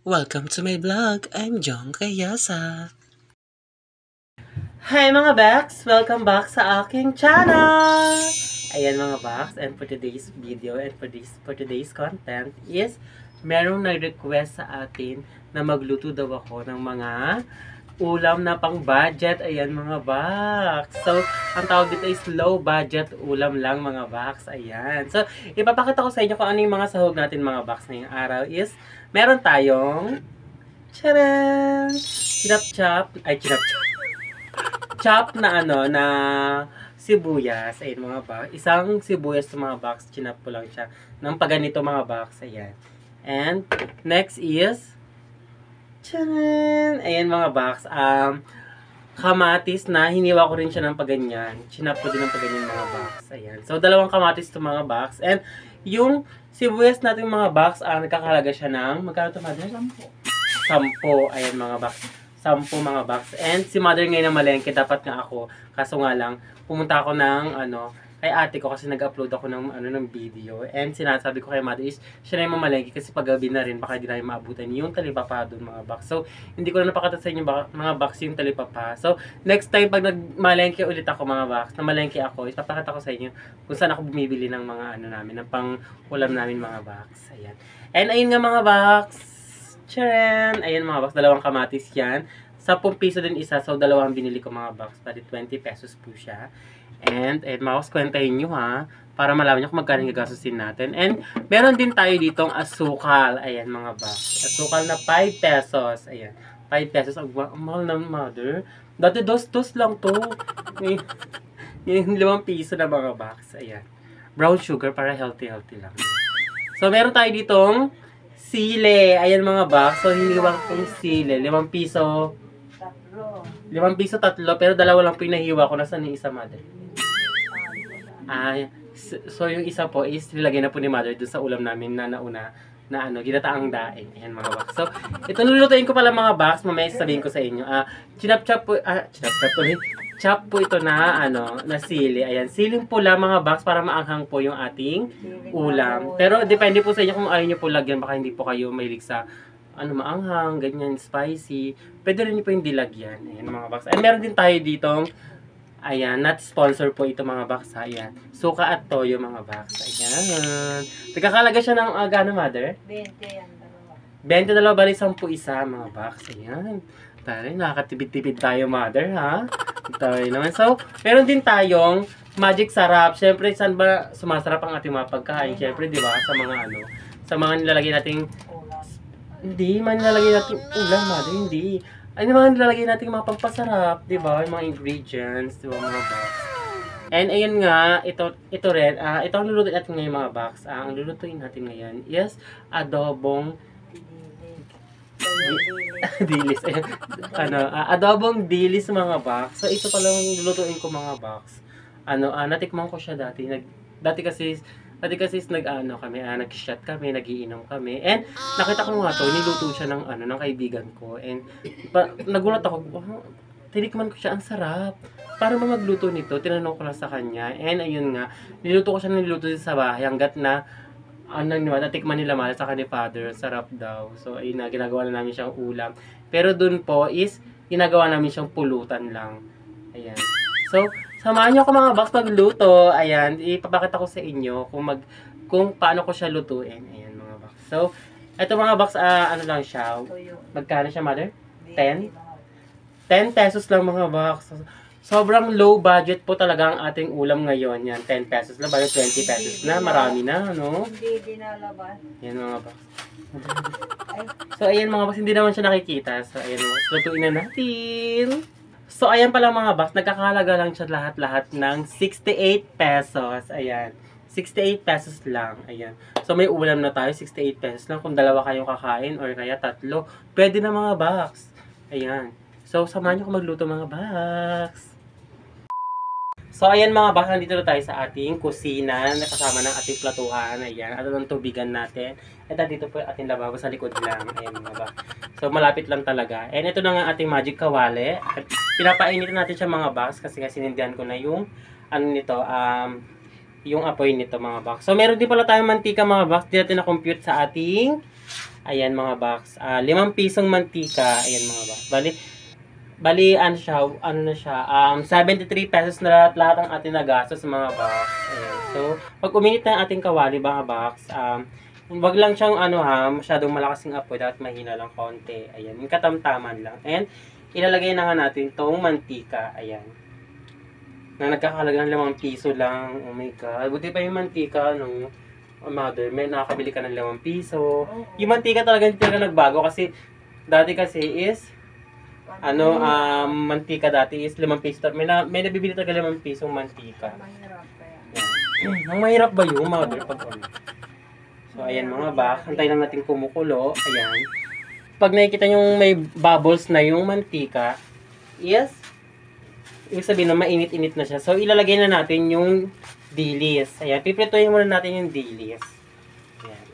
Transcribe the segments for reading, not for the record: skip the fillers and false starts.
Welcome to my vlog. I'm Jong Kayasa. Hi mga Bax! Welcome back sa aking channel! Ayan mga Bax, and for today's video and for today's content is merong nag-request sa atin na magluto daw ako ng mga ulam na pang budget. Ayan mga Bax. So, ang tawag dito is low budget ulam lang mga Bax. Ayan. So, ipapakita ko sa inyo kung ano yung mga sahog natin mga Bax ngayong araw is meron tayong charan! Chinap-chop. Ay, chinap-chop. Chop na na sibuyas. Ayun mga Bax. Isang sibuyas sa mga Bax. Chinap ko lang siya. Nang paganito mga Bax. Ayan. And, next is charan! Ayan mga Bax. Kamatis na hiniwa ko rin siya ng paganyan. Chinap ko din ng paganyan mga Bax. Ayan. So, dalawang kamatis to mga Bax. And, yung sibuyas natin mga Bax, nagkakalaga siya ng, magkano ito mother? 10. Ayan mga Bax. 10 mga Bax. And si mother ngayon na malengke, dapat nga ako. Kaso nga lang, pumunta ako ng, kay ate ko kasi nag-upload ako ng video. And sinasabi ko kay mother is, siya na yung mamalengke kasi paggabi na rin, baka di na yung maabutan yung talipapa doon mga Bax. So, hindi ko na napakita sa inyo mga Bax yung talipapa. So, next time pag nagmalengke ulit ako mga Bax, na malengke ako, ipapakita ko sa inyo kung saan ako bumibili ng mga namin, ng pang ulam namin mga Bax. Ayan. And ayun nga mga Bax. Charan! Ayan mga Bax, dalawang kamatis yan. 10 piso din isa, so dalawang binili ko mga Bax. Pati 20 pesos po siya. And mga Bax, kwentahin nyo ha, para malaman nyo kung magkano yung gagastusin natin. And meron din tayo ditong asukal. Ayan mga Bax. Asukal na 5 pesos. Ayan. 5 pesos. Ang mahal na mother. Dati dos lang to. Yung 5 piso na mga Bax. Ayan. Brown sugar para healthy lang. So meron tayo ditong sile. Ayan mga Bax. So hiniwang kong sile. 5 piso. 5 piso 3. Pero dalawa lang po yung nahiwa ko. Nasaan yung isa mother? So yung isa po is nilagay na po ni mother dun sa ulam namin na nauna na ginataang daing. Ayan mga Bax. So ito nilulutuin ko pala mga Bax. Mamaya sabihin ko sa inyo. Chinap-chop po. Chop po ito na na sili. Ayan, siling pula mga Bax para maanghang po yung ating ulam. Pero depende po sa inyo kung ayaw nyo po lagyan, baka hindi po kayo mahilig sa maanghang, ganyan, spicy. Pwede rin nyo po yung dilagyan. Ayan mga Bax. And meron din tayo ditong ayan, not sponsor po ito mga Bax. Ayan, suka at toyo mga Bax. Ayan. Nagkakalaga siya ng gano mother? 20 yan, 22 bali 10 isa mga Bax. Ayan. Tayo, nakakatipid-tipid tayo mother ha. Tayo naman. So, meron din tayong magic sarap. Siyempre, saan ba sumasarap ang ating mga pagkain? Siyempre, di ba? Sa mga nilalagay nating hindi, mga nilalagay nating ulam, mother, hindi. Ay, mga nilalagay nating mga pampasarap, di ba? Yung mga ingredients, di ba, mga Bax. And ayun nga, ito rin, ito ang lulutuin natin ngayon mga Bax. Ang lulutuin natin ngayon is adobong dilis. Adobong dilis mga Bax. So ito pala yung lulutuin ko mga Bax. Natikman ko siya dati. Dati kasi kami, nag-shot kami, nagiinom kami. And nakita ko nga to, niluto siya ng kaibigan ko. And nagulat ako, tinikman ko siya, ang sarap. Para magluto nito, tinanong ko lang sa kanya. And ayun nga, niluto sa bahay hanggat na natikman nila mahal sa ni father, sarap daw. So ayun na, ginagawa na namin siyang ulam. Pero dun po is ginagawa namin siyang pulutan lang. Ayan. So samahan niyo ako mga Bax magluto. Ayan, ipapakita ko sa inyo kung paano ko siya lutuin. Ayan mga Bax. So ito mga Bax, lang siya. Magkano siya mother? 10 pesos lang mga Bax. Sobrang low budget po talaga ang ating ulam ngayon. Yan, 10 pesos na, bali 20 pesos na. Marami na, Hindi dinalabas. Yan mga Bax. So, ayan mga Bax, hindi naman siya nakikita. So, ayan mga Bax, lutuin na natin. So, ayan pala mga Bax, nagkakahalaga lang siya lahat-lahat ng 68 pesos. Ayan, 68 pesos lang. Ayan. So, may ulam na tayo, 68 pesos lang. Kung dalawa kayong kakain or kaya 3, pwede na mga Bax. Ayan. So, samahan niyo ko magluto mga Bax. So, ayan mga Bax, nandito na tayo sa ating kusina, nakasama ng ating platuhan. Ayan, at ang tubigan natin. At dito po yung ating lababo sa likod lang. Ayan mga Bax. So, malapit lang talaga. And ito na nga ating magic kawali. At pinapainitin natin siya mga Bax kasi sinindihan ko na yung, yung apoy nito mga Bax. So, meron din pala tayong mantika mga Bax. Di natin na-compute sa ating Ayan mga box. 5 pisong mantika. Ayan mga box. Bali, ano siya, ano na siya, 73 pesos na lahat ang ating nagastos mga box. Ayan. So, pag uminit na ang ating kawali mga box, wag lang siyang ano ha, masyadong malakas yung apoy, dapat mahina lang konti. Ayan, yung katamtaman lang. And, ilalagay na nga natin tong mantika. Ayan. Na nagkakalaga ng 5 piso lang. Oh my God. Buti pa yung mantika, no? Oh, mother, may nakakabili ka ng 5 piso. Yung mantika talaga hindi talaga nagbago kasi dati kasi is mantika dati is 5 piso. May nabibili talaga 5 pisong mantika. Mahirap kaya. Yan. Ang mahirap ba yung mother pag ano? So, ayan mga bak. Antay lang natin kumukulo. Ayan. Pag nakikita nyo may bubbles na yung mantika, yes, ibig sabihin na mainit-init na siya. So, ilalagay na natin yung dilis. Ayan. Piprituhin muna natin yung dilis. Ayan.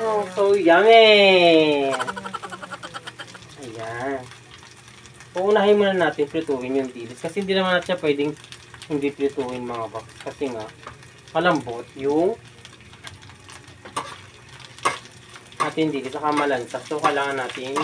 Oh, so yummy! Ayan. Uunahin muna natin prituhin yung dilis. Kasi hindi naman natin siya pwedeng hindi prituhin mga box. Kasi nga, malambot yung ating dilis. Saka malansak. So, kailangan natin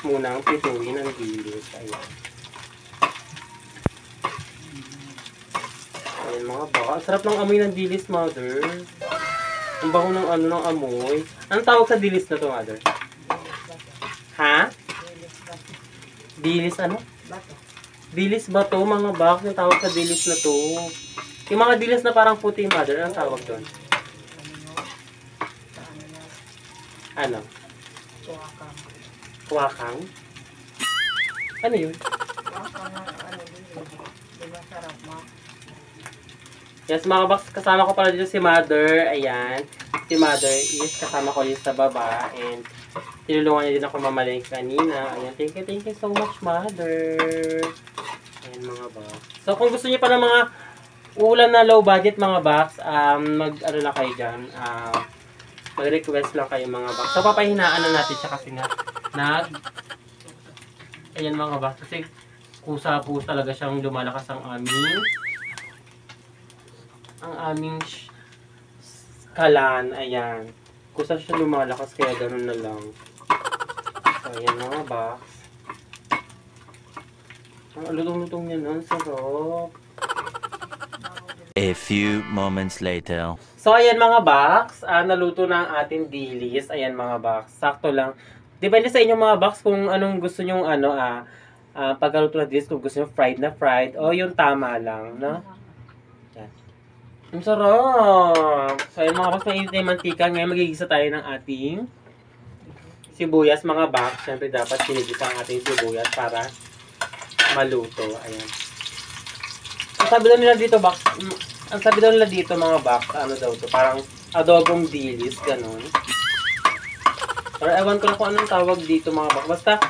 munang prituhin ang dilis. Ayan. Ayan mga box. Sarap ng amoy ng dilis, mother. Ang bango ng ng amoy. Anong tawag sa dilis na to, mother? Ha? Dilis ano? Bato. Dilis ba to, mga box? Yung tawag sa dilis na to. Yung mga dilis na parang puti, mother, anong tawag doon? Ano? Kuwakang. Kuwakang? Ano yun? Kuwakang ano din. Diba sarap mo? Yes, mga box, kasama ko pala dito si mother. Ayan. Si mother is kasama ko dito sa baba. And tinulungan niya din ako mamalengke kanina. Ayan, thank you so much, mother. Ayan, mga box. So, kung gusto niyo pa ng mga ulam na low budget, mga box, mag-ano lang kayo dyan. Mag-request lang kayo, mga box. So, papahinaan na natin siya kasi nga ayan, mga box. Kasi kusa-kusa talaga siyang lumalakas ang aming kalan. Ayan. Kusa siya lumalakas kaya ganun na lang. So, ayan mga box. Ang lutong-lutong yan. Ang sarap. A few moments later. So, ayan mga box. Naluto na ang ating dilis. Ayan mga box. Sakto lang. Depende sa inyo mga box kung anong gusto nyong pagkaluto na dilis. Kung gusto nyo fried na fried o yung tama lang. No? Yan. Ang sarap. So, ayan mga box. Mainit na yung mantika. Ngayon magigisa tayo ng ating sibuyas mga box. Siyempre dapat sinigisa ang ating sibuyas para maluto. Ayan. Ang sabi daw nila dito box, ang sabi daw nila dito mga box, ano daw to, parang adobong dilis, ganun. Pero ewan ko lang kung anong tawag dito mga box. Basta,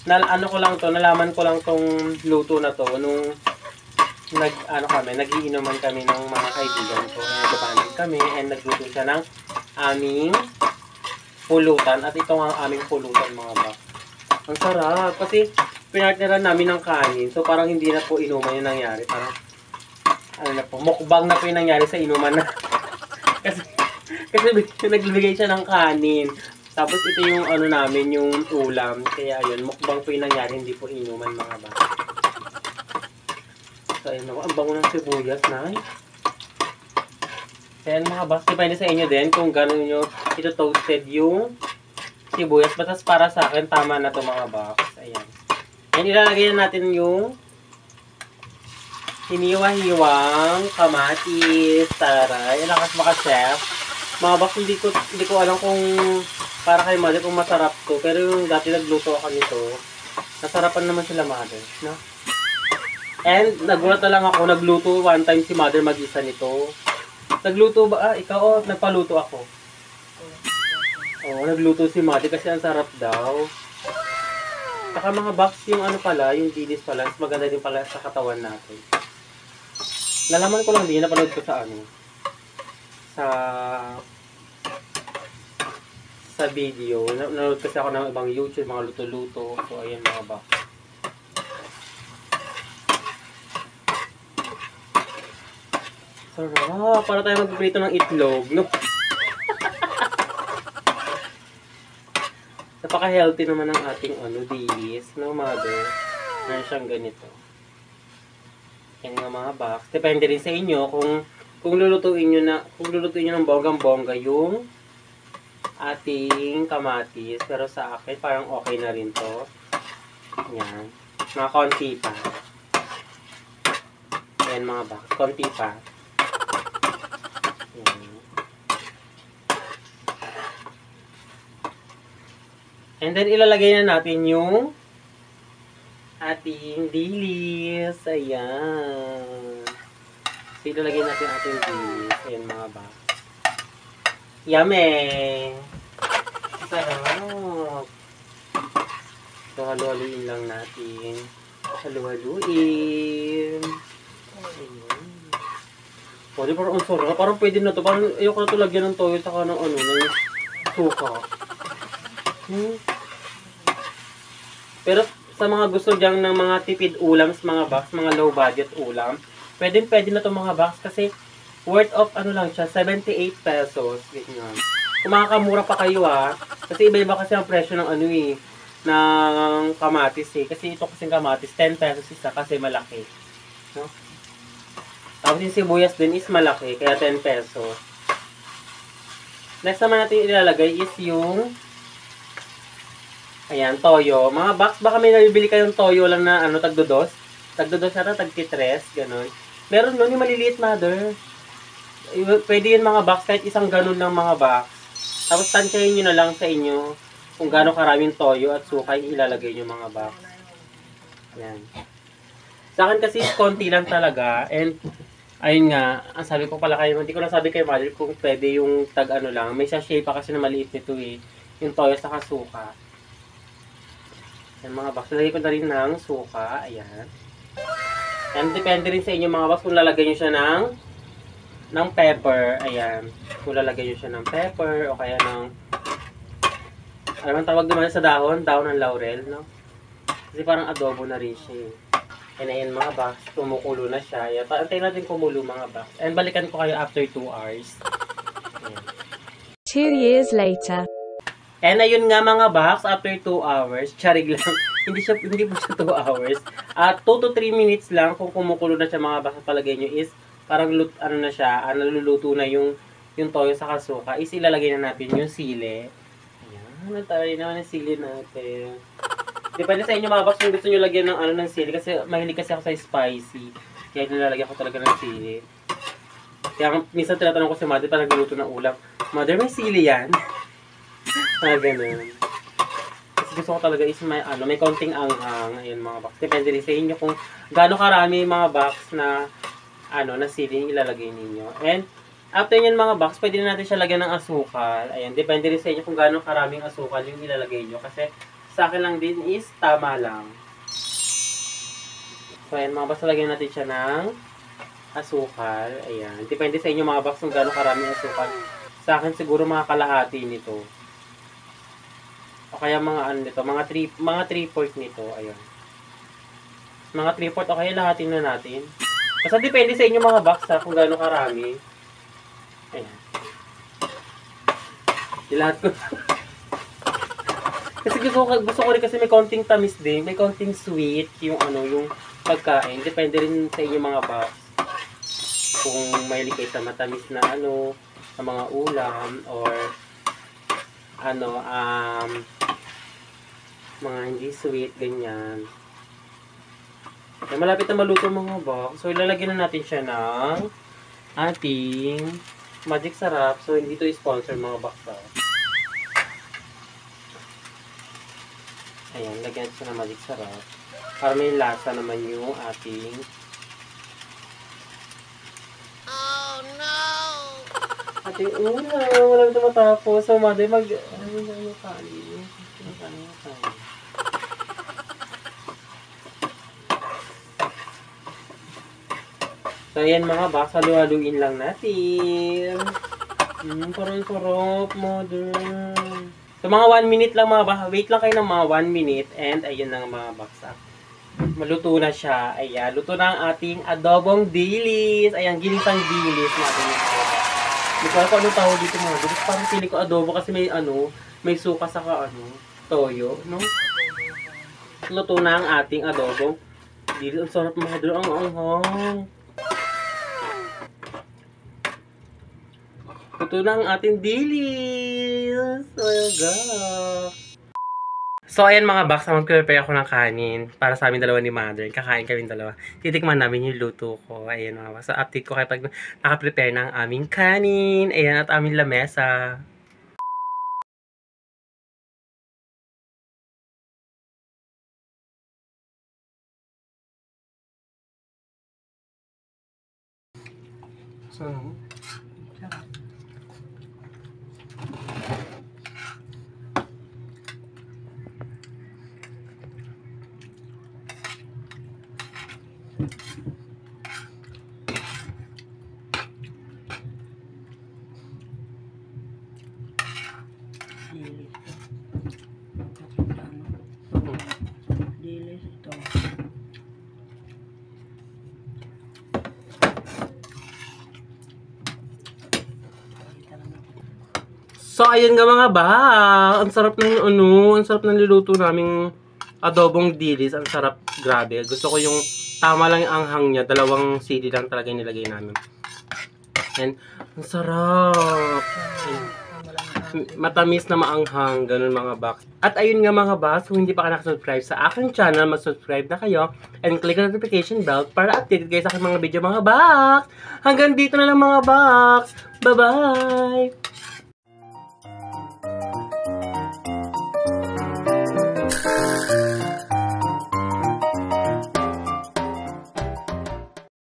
nalaman ko lang tong luto na to nung nagiinuman kami ng mga kaibigan ko. Nagbabanig kami and nagluto siya ng aming pulutan. At ito nga ang aming pulutan mga box. Ang sarap kasi pinartneran namin ng kanin. So, parang hindi na po inuman yung nangyari. Parang, mukbang na po yung nangyari sa inuman na. kasi nagbibigay siya ng kanin. Tapos, ito yung namin, yung ulam. Kaya, yun, mukbang po yung nangyari. Hindi po inuman mga bata. So, ayun ako. Ang bango ng sibuyas na. Kaya, mga bata, depende sa inyo din kung gano'n nyo ito toasted yung sibuyas. Basta para sa akin, tama na to mga box. Ayan. Yan, ilalagay na natin yung hiniwa-hiwang kamatis, taray. Lakas baka chef. Mga box, hindi ko alam kung para kay mother kung masarap to. Pero yung dati nagluto ako nito, nasarapan naman sila mother. No? And nagulat na lang ako, nagluto one time si mother mag-isa nito. Nagluto ba? Ikaw o nagpaluto ako? Oo, nagluto si mother kasi ang sarap daw. Saka mga box, yung yung dilis pala, maganda din pala sa katawan natin. Nalaman ko lang din, napanood ko sa video. Nanood kasi ako ng ibang YouTube, mga luto-luto. So, ayan mga box. Sarap! Para tayo magpiprito ng itlog, no? Napaka-healthy naman ng ating dilis, no, mother? Meron siyang ganito. Yan nga mga box. Depende rin sa inyo kung lulutuin nyo ng bonggang-bongga yung ating kamatis. Pero sa akin, parang okay na rin to. Yan. Mga konti pa. Yan mga box. Konti pa. Yan. And then, ilalagay na natin yung ating dilis. Ayan. So, ilalagay natin ating dilis. Ayan mga box. Yummy! Sarap! So, halu-haluin lang natin. Halu-haluin. Ayan. O, di parang ang sarap. Parang pwede na to. Parang ayoko na to lagyan ng toyo saka ng ng suka. Pero sa mga gusto dyan ng mga tipid ulam sa mga box, mga low budget ulam, pwede na to mga box kasi worth of lang siya, 78 pesos. Ganyan. Kung makakamura pa kayo kasi iba-iba kasi ang presyo ng ng kamatis Kasi ito kasing kamatis, 10 pesos isa kasi malaki. No? Tapos yung sibuyas din is malaki, kaya 10 pesos. Next naman natin ilalagay is yung toyo. Mga box, baka may nabibili kayong toyo lang na tagdodos. Tagdodos yata, tagtitres, gano'n. Meron nun yung maliliit, mother. Pwede yun mga box, kahit isang ganun ng mga box. Tapos tansyahin nyo na lang sa inyo kung gaano karaming toyo at suka yung ilalagay nyo mga box. Ayan. Sa akin kasi konti lang talaga. And, ayun nga, ang sabi ko pala kayo, hindi ko na sabi kay mother kung pwede yung lang. May sachet pa kasi na maliit nito yung toyo sa suka. Yan mga box. Lalagay ko na rin ng suka. Ayan. And depende rin sa inyo mga box kung lalagay nyo siya ng pepper. Ayan. Kung lalagay nyo siya ng pepper o kaya alam ang tawag naman sa dahon ng laurel, no? Kasi parang adobo na rin siya. And ayan mga box. Kumukulo na siya. Ayan. Antayin natin kumulo mga box. And balikan ko kayo after 2 hours. Ayan. 2 years later. And ayun nga mga box, after 2 hours, charig lang, hindi po siya 2 hours. 2 to 3 minutes lang kung kumukulo na siya mga box, palagay nyo is, parang na siya, naluluto na yung toyo sa suka, is ilalagay na natin yung sili. Ayan, natawin naman yung sili natin. Depende sa inyo mga box kung gusto nyo lagyan ng ng sili, kasi mahilig kasi ako sa spicy. Kaya nilalagyan ko talaga ng sili. Kaya minsan tinatanong ko si mother, parang nagluluto ng ulam, mother, may sili yan? Ganun. Kasi gusto ko talaga is may konting anghang. Ayun mga box. Depende rin sa inyo kung gaano karami mga box na na sili ilalagay ninyo. And after nyan mga box, pwede na natin siya lagyan ng asukal. Ayan, depende rin sa inyo kung gaano karaming asukal yung ilalagay nyo. Kasi sa akin lang din is tama lang. So ayan mga box, lagyan natin siya ng asukal. Ayan, depende sa inyo mga box kung gaano karaming asukal. Sa akin siguro mga kalahati nito. O kaya mga nito, mga 3/4 nito, ayun. Mga 3/4 o kaya lahatin na natin. Kasi depende sa inyo mga box kung gaano karami. Ayan. Ilahat ko. Kasi gusto ko rin kasi may konting tamis din, may konting sweet yung yung pagkain. Depende rin sa inyo mga box. Kung mahilig kayo sa matamis na sa mga ulam or mga hindi sweet, ganyan. Malapit na maluto mga box. So, ilalagyan na natin siya ng ating Magic Sarap. So, hindi to sponsor mga box. Ayan, lagyan siya ng Magic Sarap. Para may lasa naman yung ating ating ulam. Walang ito matapos. So, mother, kanin. So, ayan mga box, halu-haluin lang natin. Parang sarap, mother. So, mga 1 minute lang mga box. Wait lang kayo ng mga 1 minute. And, ayun na mga box. Maluto na siya. Ayan, luto na ang ating adobong dilis. Ayan, ginisang dilis natin. Hindi ko alam kung anong tawag dito mga box. Parang pili ko adobo kasi may may suka saka toyo, no? Luto na ang ating adobong dilis. Ang sarap mga idol, ang anghang. Luto na ang ating dilis. Oh my God. So, ayan mga box, mag-prepare ako ng kanin para sa amin dalawa ni Mother. Kakain kami dalawa. Titikman namin yung luto ko. Ayan mga box. So, update ko kapag nakaprepare na ang aming kanin. Ayan, at aming lamesa. So, Sarap. Dilis to. Dilis to. So, ayun nga mga ba. Ang sarap ng ang sarap ng niluto naming adobong dilis. Ang sarap, grabe. Gusto ko yung tama lang yung anghang niya. 2 sili lang talaga yung nilagay namin. And, ang sarap. Matamis na maanghang, ganun mga box. At ayun nga mga box, kung hindi pa ka nakasubscribe sa aking channel, mag-subscribe na kayo and click the notification bell para updated kayo sa aking mga video mga box. Hanggang dito na lang mga box. Bye-bye!